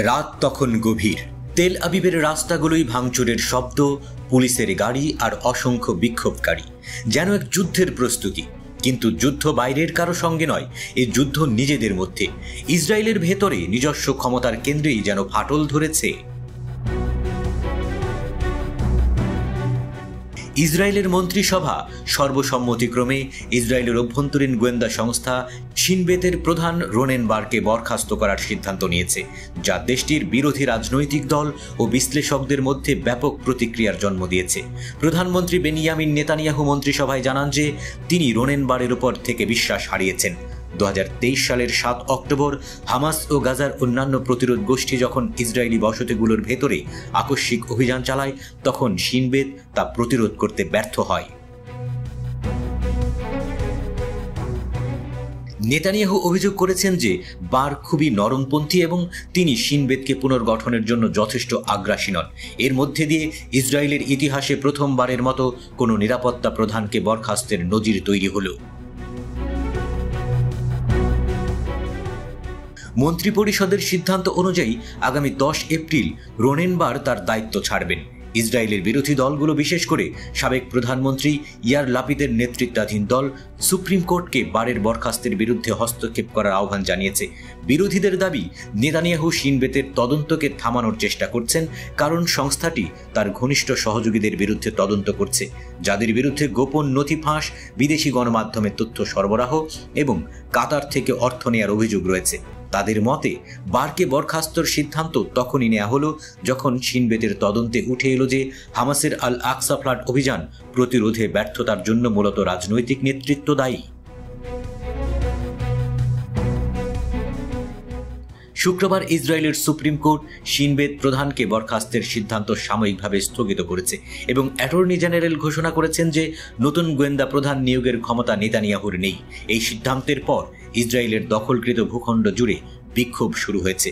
রাত তখন গভীর। তেল আবিবের রাস্তাগুলোই ভাঙচুরের শব্দ, পুলিশের গাড়ি আর অসংখ্য বিক্ষোভকারী, যেন এক যুদ্ধের প্রস্তুতি। কিন্তু যুদ্ধ বাইরের কারো সঙ্গে নয়, এই যুদ্ধ নিজেদের মধ্যে। ইসরায়েলের ভেতরে নিজস্ব ক্ষমতার কেন্দ্রেই যেন ফাটল ধরেছে। ইসরায়েলের মন্ত্রিসভা সর্বসম্মতিক্রমে ইসরায়েলের অভ্যন্তরীণ গোয়েন্দা সংস্থা শিনবেতের প্রধান রোনেন বারকে বরখাস্ত করার সিদ্ধান্ত নিয়েছে, যা দেশটির বিরোধী রাজনৈতিক দল ও বিশ্লেষকদের মধ্যে ব্যাপক প্রতিক্রিয়ার জন্ম দিয়েছে। প্রধানমন্ত্রী বেনিয়ামিন নেতানিয়াহু মন্ত্রিসভায় জানান যে তিনি রোনেন বারের উপর থেকে বিশ্বাস হারিয়েছেন। 2023 সালের 7 অক্টোবর হামাস ও গাজার অন্যান্য প্রতিরোধ গোষ্ঠী যখন ইসরায়েলি বসতিগুলোর ভেতরে আকস্মিক অভিযান চালায়, তখন শিনবেত তা প্রতিরোধ করতে ব্যর্থ হয়। নেতানিয়াহু অভিযোগ করেছেন যে বার খুবই নরমপন্থী এবং তিনি শিনবেতকে পুনর্গঠনের জন্য যথেষ্ট আগ্রাসী নন। এর মধ্যে দিয়ে ইসরায়েলের ইতিহাসে প্রথমবারের মতো কোনো নিরাপত্তা প্রধানকে বরখাস্তের নজির তৈরি হলো। মন্ত্রিপরিষদের সিদ্ধান্ত অনুযায়ী আগামী 10 এপ্রিল রোনেন বার তার দায়িত্ব ছাড়বেন। ইসরায়েলের বিরোধী দলগুলো, বিশেষ করে সাবেক প্রধানমন্ত্রী ইয়ার লাপিদের নেতৃত্বাধীন দল, সুপ্রিম কোর্টকে বারের বরখাস্তের বিরুদ্ধে হস্তক্ষেপ করার আহ্বান জানিয়েছে। বিরোধীদের দাবি, নেতানিয়াহু শিনবেতের তদন্তকে থামানোর চেষ্টা করছেন, কারণ সংস্থাটি তার ঘনিষ্ঠ সহযোগীদের বিরুদ্ধে তদন্ত করছে, যাদের বিরুদ্ধে গোপন নথি ফাঁস, বিদেশি গণমাধ্যমে তথ্য সরবরাহ এবং কাতার থেকে অর্থ নেওয়ার অভিযোগ রয়েছে। তাদের মতে বারকে বরখাস্তর সিদ্ধান্ত তখনই নেওয়া হলো যখন শিনবেতের তদন্তে উঠে এলো যে হামাসের আল আকসা ফ্লাড অভিযান প্রতিরোধে ব্যর্থতার জন্য মূলত রাজনৈতিক নেতৃত্ব দায়ী। শুক্রবার ইসরায়েলের সুপ্রিম কোর্ট শিনবেত প্রধানকে বরখাস্তের সিদ্ধান্ত সাময়িকভাবে স্থগিত করেছে এবং অ্যাটর্নি জেনারেল ঘোষণা করেছেন যে নতুন গোয়েন্দা প্রধান নিয়োগের ক্ষমতা নেতানিয়াহুর নেই। এই সিদ্ধান্তের পর ইসরায়েলের দখলকৃত ভূখণ্ড জুড়ে বিক্ষোভ শুরু হয়েছে।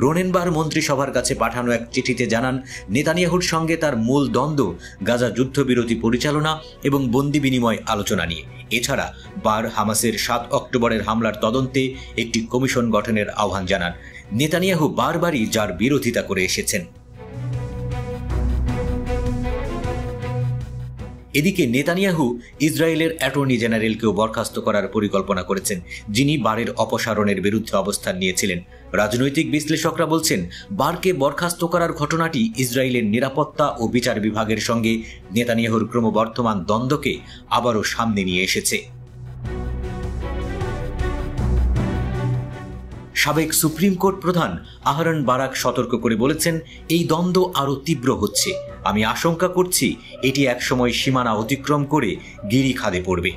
রোনেন বার মন্ত্রিসভার কাছে পাঠানো এক চিঠিতে জানান, নেতানিয়াহুর সঙ্গে তার মূল দ্বন্দ্ব গাজা যুদ্ধবিরতি পরিচালনা এবং বন্দি বিনিময় আলোচনা নিয়ে। এছাড়া বার হামাসের 7 অক্টোবরের হামলার তদন্তে একটি কমিশন গঠনের আহ্বান জানান। নেতানিয়াহু বারবারই যার বিরোধিতা করে এসেছেন। এদিকে নেতানিয়াহু ইসরায়েলের অ্যাটর্নি জেনারেলকেও বরখাস্ত করার পরিকল্পনা করেছেন, যিনি বারের অপসারণের বিরুদ্ধে অবস্থান নিয়েছিলেন। রাজনৈতিক বিশ্লেষকরা বলছেন, বারকে বরখাস্ত করার ঘটনাটি ইসরায়েলের নিরাপত্তা ও বিচার বিভাগের সঙ্গে নেতানিয়াহুর ক্রমবর্ধমান দ্বন্দ্বকে আবারও সামনে নিয়ে এসেছে। সাবেক সুপ্রিম কোর্ট প্রধান আহরন বারাক সতর্ক করে বলেছেন, এই দ্বন্দ্ব আরও তীব্র হচ্ছে। আমি আশঙ্কা করছি এটি একসময় সীমানা অতিক্রম করে গিরিখাদে পড়বে।